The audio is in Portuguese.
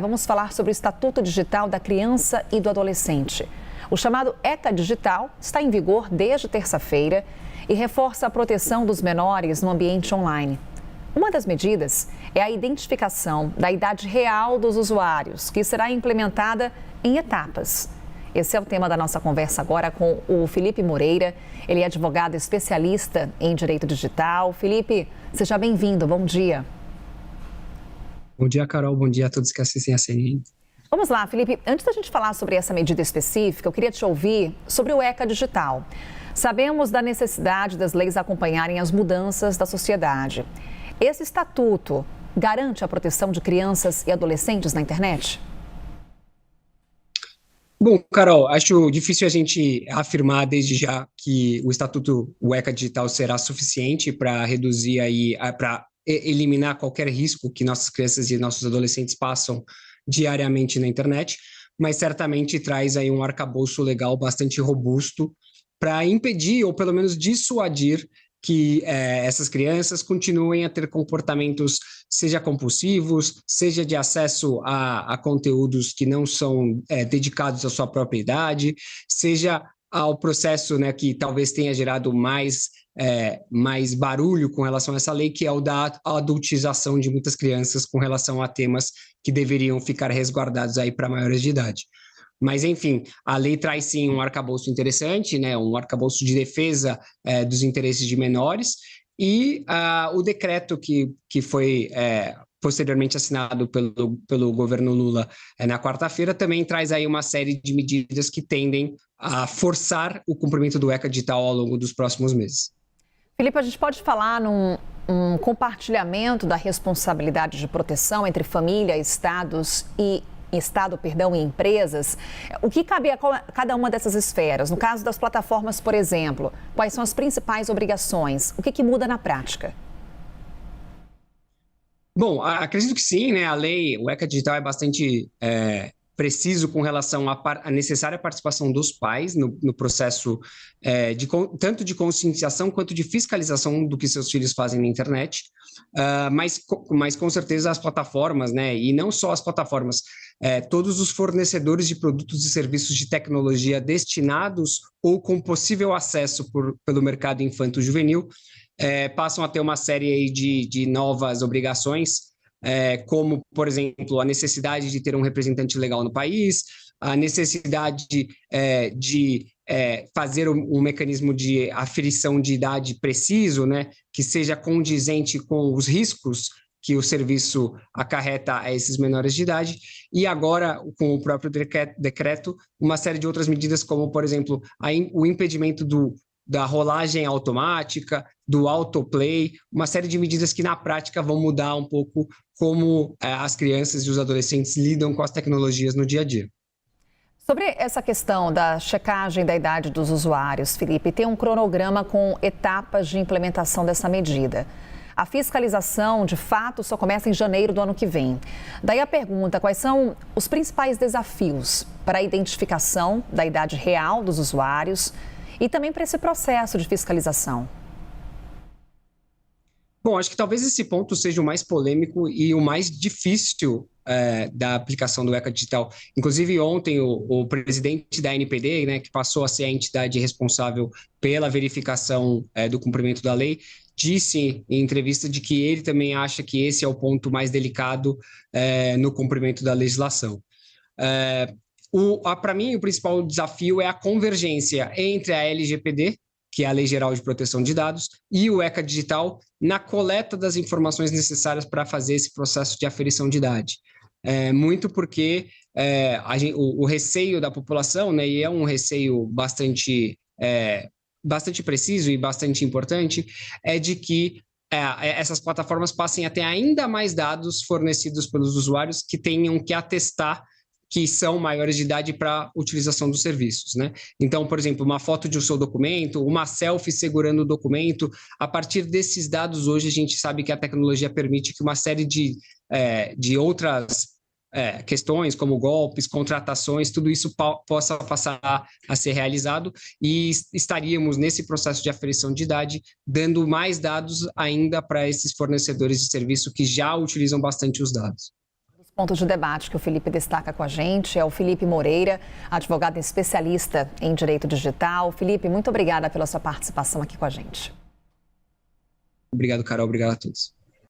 Vamos falar sobre o Estatuto Digital da Criança e do Adolescente. O chamado ECA Digital está em vigor desde terça-feira e reforça a proteção dos menores no ambiente online. Uma das medidas é a identificação da idade real dos usuários, que será implementada em etapas. Esse é o tema da nossa conversa agora com o Felipe Moreira. Ele é advogado especialista em direito digital. Felipe, seja bem-vindo. Bom dia. Bom dia, Carol. Bom dia a todos que assistem a CNN. Vamos lá, Felipe. Antes da gente falar sobre essa medida específica, eu queria te ouvir sobre o ECA Digital. Sabemos da necessidade das leis acompanharem as mudanças da sociedade. Esse estatuto garante a proteção de crianças e adolescentes na internet? Bom, Carol, acho difícil a gente afirmar desde já que o ECA Digital será suficiente para reduzir para eliminar qualquer risco que nossas crianças e nossos adolescentes passam diariamente na internet, mas certamente traz aí um arcabouço legal bastante robusto para impedir ou pelo menos dissuadir que essas crianças continuem a ter comportamentos, seja compulsivos, seja de acesso a conteúdos que não são dedicados à sua própria idade, seja ao processo, né, que talvez tenha gerado mais barulho com relação a essa lei, que é o da adultização de muitas crianças com relação a temas que deveriam ficar resguardados aí para maiores de idade. Mas, enfim, a lei traz sim um arcabouço interessante, né, um arcabouço de defesa dos interesses de menores, e o decreto que foi posteriormente assinado pelo governo Lula na quarta-feira também traz aí uma série de medidas que tendem a forçar o cumprimento do ECA Digital ao longo dos próximos meses. Felipe, a gente pode falar num compartilhamento da responsabilidade de proteção entre família, Estado e empresas. O que cabe a cada uma dessas esferas? No caso das plataformas, por exemplo, quais são as principais obrigações? O que muda na prática? Bom, acredito que sim, né? O ECA Digital é bastante preciso com relação à necessária participação dos pais no processo tanto de conscientização quanto de fiscalização do que seus filhos fazem na internet, mas com certeza as plataformas, né, e não só as plataformas, todos os fornecedores de produtos e serviços de tecnologia destinados ou com possível acesso pelo mercado infanto-juvenil passam a ter uma série aí de novas obrigações, como, por exemplo, a necessidade de ter um representante legal no país, a necessidade de fazer um mecanismo de aferição de idade preciso, né, que seja condizente com os riscos que o serviço acarreta a esses menores de idade, e agora, com o próprio decreto, uma série de outras medidas, como, por exemplo, o impedimento da rolagem automática, do autoplay, uma série de medidas que na prática vão mudar um pouco como as crianças e os adolescentes lidam com as tecnologias no dia a dia. Sobre essa questão da checagem da idade dos usuários, Felipe, tem um cronograma com etapas de implementação dessa medida. A fiscalização, de fato, só começa em janeiro do ano que vem. Daí a pergunta, quais são os principais desafios para a identificação da idade real dos usuários e também para esse processo de fiscalização? Bom, acho que talvez esse ponto seja o mais polêmico e o mais difícil da aplicação do ECA Digital. Inclusive, ontem, o presidente da NPD, né, que passou a ser a entidade responsável pela verificação do cumprimento da lei, disse em entrevista de que ele também acha que esse é o ponto mais delicado no cumprimento da legislação. Para mim, o principal desafio é a convergência entre a LGPD, que é a Lei Geral de Proteção de Dados, e o ECA Digital na coleta das informações necessárias para fazer esse processo de aferição de idade. Muito porque o receio da população, né, e é um receio bastante preciso e bastante importante, é de que essas plataformas passem a ter ainda mais dados fornecidos pelos usuários que tenham que atestar que são maiores de idade para utilização dos serviços, né? Então, por exemplo, uma foto de um seu documento, uma selfie segurando o documento, a partir desses dados hoje a gente sabe que a tecnologia permite que uma série de outras questões como golpes, contratações, tudo isso possa passar a ser realizado e estaríamos nesse processo de aferição de idade dando mais dados ainda para esses fornecedores de serviço que já utilizam bastante os dados. Ponto de debate que o Felipe destaca com a gente é o Felipe Moreira, advogado especialista em direito digital. Felipe, muito obrigada pela sua participação aqui com a gente. Obrigado, Carol. Obrigado a todos.